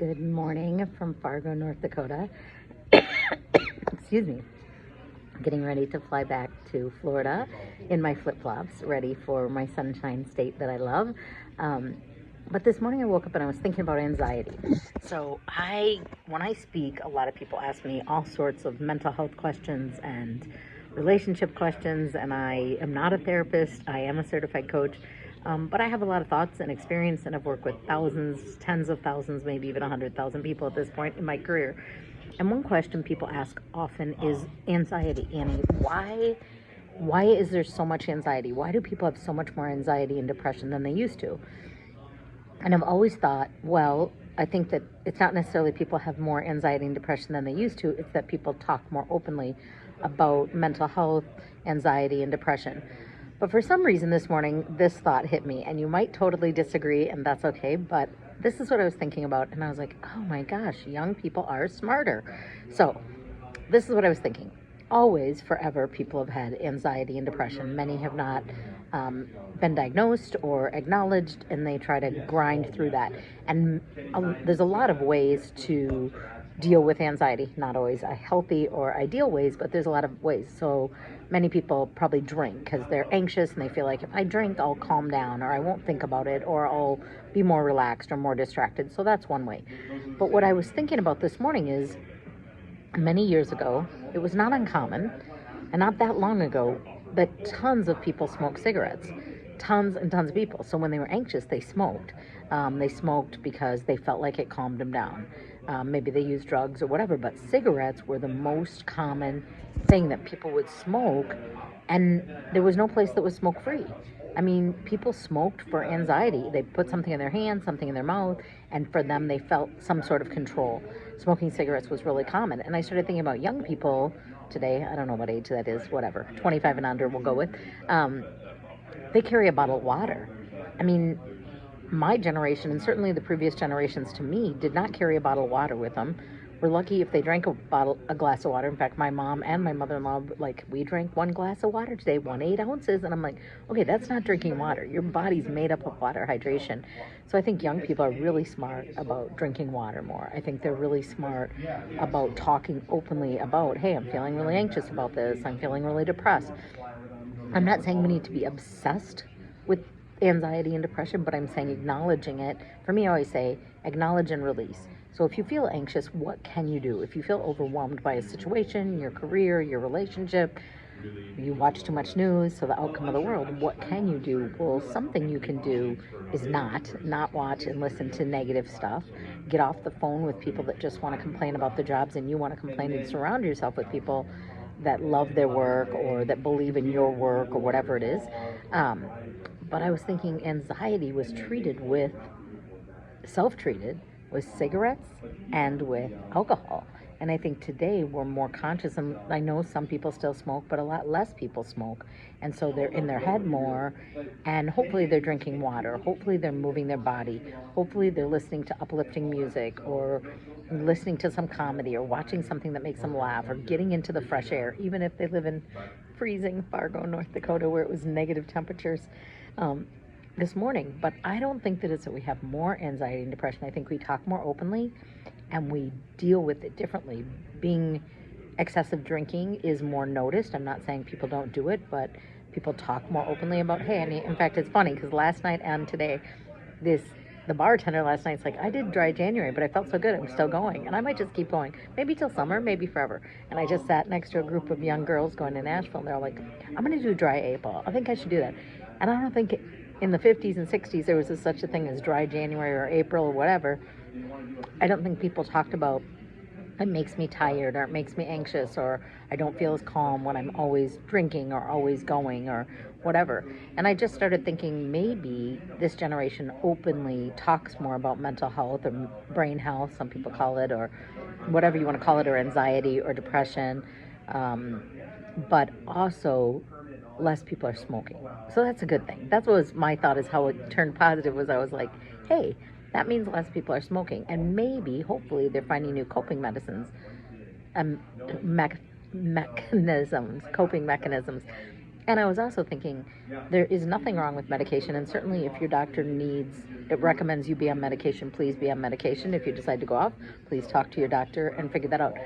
Good morning from Fargo, North Dakota. Excuse me. Getting ready to fly back to Florida in my flip-flops, ready for my sunshine state that I love. But this morning I woke up and I was thinking about anxiety. So when I speak, a lot of people ask me all sorts of mental health questions and relationship questions, and I am not a therapist. I am a certified coach. But I have a lot of thoughts and experience, and I've worked with thousands, tens of thousands, maybe even 100,000 people at this point in my career. And one question people ask often is anxiety. Annie, why is there so much anxiety? Why do people have so much more anxiety and depression than they used to? And I've always thought, well, I think that it's not necessarily people have more anxiety and depression than they used to. It's that people talk more openly about mental health, anxiety, and depression. But for some reason this morning, this thought hit me, and you might totally disagree, and that's okay, but this is what I was thinking about, and I was like, oh my gosh, young people are smarter. So this is what I was thinking. Always, forever, people have had anxiety and depression. Many have not been diagnosed or acknowledged, and they try to grind through that. And there's a lot of ways to deal with anxiety, not always a healthy or ideal ways, but there's a lot of ways. So many people probably drink because they're anxious and they feel like if I drink, I'll calm down, or I won't think about it, or I'll be more relaxed or more distracted. So that's one way. But what I was thinking about this morning is many years ago, it was not uncommon, and not that long ago, that tons of people smoked cigarettes. Tons and tons of people. So when they were anxious, they smoked. They smoked because they felt like it calmed them down. Maybe they used drugs or whatever, but cigarettes were the most common thing that people would smoke, and there was no place that was smoke-free. I mean, people smoked for anxiety. They put something in their hand, something in their mouth, and for them, they felt some sort of control. Smoking cigarettes was really common. And I started thinking about young people today. I don't know what age that is, whatever. 25 and under, we'll go with. They carry a bottle of water. I mean, my generation, and certainly the previous generations to me, did not carry a bottle of water with them. We're lucky if they drank a glass of water. In fact, my mom and my mother-in-law, we drank one glass of water today, 8 ounces. And I'm like, okay, that's not drinking water. Your body's made up of water, hydration. So I think young people are really smart about drinking water more. I think they're really smart about talking openly about, hey, I'm feeling really anxious about this. I'm feeling really depressed. I'm not saying we need to be obsessed with anxiety and depression, but I'm saying acknowledging it. For me, I always say acknowledge and release. So if you feel anxious, what can you do? If you feel overwhelmed by a situation, your career, your relationship, you watch too much news, so the outcome of the world, what can you do? Well, something you can do is not watch and listen to negative stuff. Get off the phone with people that just want to complain about the jobs and you want to complain, and surround yourself with people that love their work or that believe in your work or whatever it is. But I was thinking anxiety was self-treated with cigarettes and with alcohol. And I think today we're more conscious, and I know some people still smoke, but a lot less people smoke. And so they're in their head more, and hopefully they're drinking water. Hopefully they're moving their body. Hopefully they're listening to uplifting music, or listening to some comedy, or watching something that makes them laugh, or getting into the fresh air, even if they live in freezing Fargo, North Dakota, where it was negative temperatures this morning. But I don't think that it's that we have more anxiety and depression. I think we talk more openly and we deal with it differently. Being excessive drinking is more noticed. I'm not saying people don't do it, but people talk more openly about, hey, and in fact, it's funny because last night and today, the bartender last night's like, I did dry January, but I felt so good, I'm still going. And I might just keep going, maybe till summer, maybe forever. And I just sat next to a group of young girls going to Nashville, and they're like, I'm going to do dry April. I think I should do that. And I don't think in the 50s and 60s there was such a thing as dry January or April or whatever. I don't think people talked about it makes me tired, or it makes me anxious, or I don't feel as calm when I'm always drinking or always going or whatever. And I just started thinking maybe this generation openly talks more about mental health or brain health, some people call it, or whatever you want to call it, or anxiety or depression. But also less people are smoking. So that's a good thing. That was my thought, is how it turned positive, was I was like, hey, that means less people are smoking. And maybe, hopefully, they're finding new coping medicines, coping mechanisms. And I was also thinking there is nothing wrong with medication, and certainly if your doctor it recommends you be on medication, please be on medication. If you decide to go off, please talk to your doctor and figure that out.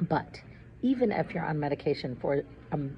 But even if you're on medication for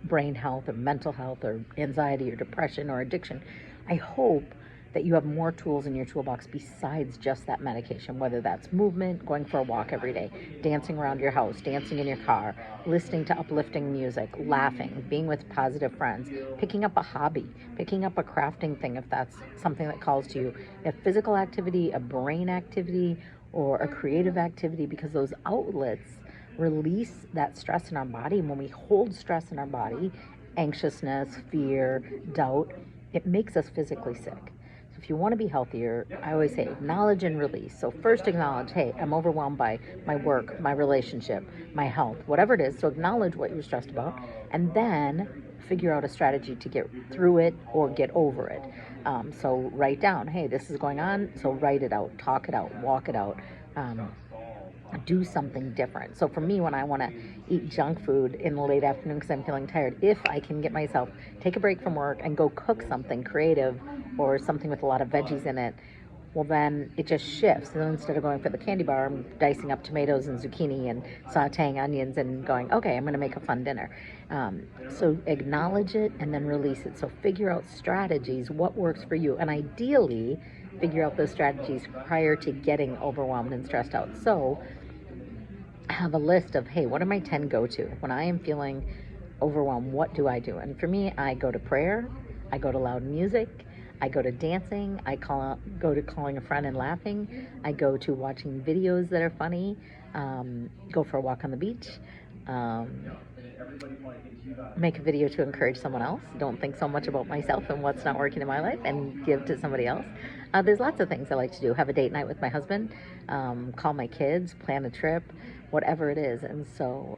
brain health or mental health or anxiety or depression or addiction, I hope that you have more tools in your toolbox besides just that medication, whether that's movement, going for a walk every day, dancing around your house, dancing in your car, listening to uplifting music, laughing, being with positive friends, picking up a hobby, picking up a crafting thing if that's something that calls to you, a physical activity, a brain activity, or a creative activity, because those outlets release that stress in our body. And when we hold stress in our body, anxiousness, fear, doubt, it makes us physically sick. So if you want to be healthier, I always say acknowledge and release. So first acknowledge, hey, I'm overwhelmed by my work, my relationship, my health, whatever it is. So acknowledge what you're stressed about, and then figure out a strategy to get through it or get over it. So write down, hey, this is going on. So write it out, talk it out, walk it out. Do something different. So for me, when I want to eat junk food in the late afternoon because I'm feeling tired, if I can get myself take a break from work and go cook something creative or something with a lot of veggies in it, well, then it just shifts. And instead of going for the candy bar, I'm dicing up tomatoes and zucchini and sauteing onions and going, okay, I'm going to make a fun dinner. So acknowledge it and then release it. So figure out strategies, what works for you, and ideally figure out those strategies prior to getting overwhelmed and stressed out. So have a list of, hey, what are my 10 go-to? When I am feeling overwhelmed, what do I do? And for me, I go to prayer, I go to loud music, I go to dancing, go to calling a friend and laughing, I go to watching videos that are funny, go for a walk on the beach, make a video to encourage someone else. Don't think so much about myself and what's not working in my life, and give to somebody else. There's lots of things I like to do. Have a date night with my husband, call my kids, plan a trip, whatever it is. And so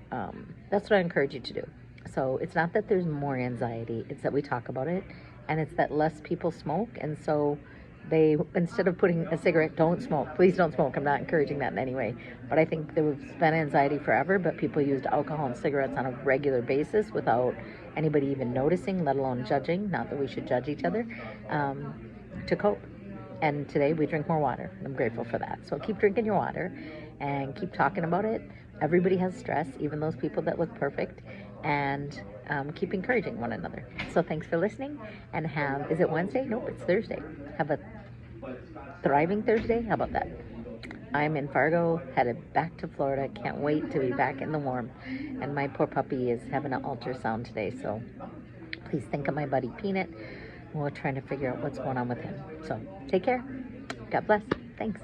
that's what I encourage you to do. So it's not that there's more anxiety, it's that we talk about it, and it's that less people smoke. And so they, instead of putting a cigarette, don't smoke, please don't smoke. I'm not encouraging that in any way. But I think there was been anxiety forever, but people used alcohol and cigarettes on a regular basis without anybody even noticing, let alone judging. Not that we should judge each other, to cope. And today we drink more water, and I'm grateful for that. So keep drinking your water and keep talking about it. Everybody has stress, even those people that look perfect, and keep encouraging one another. So thanks for listening, and is it Wednesday? Nope, it's Thursday. Have a thriving Thursday. How about that? I'm in Fargo, headed back to Florida. Can't wait to be back in the warm. And my poor puppy is having an ultrasound today, so please think of my buddy Peanut. We're trying to figure out what's going on with him. So take care. God bless. Thanks.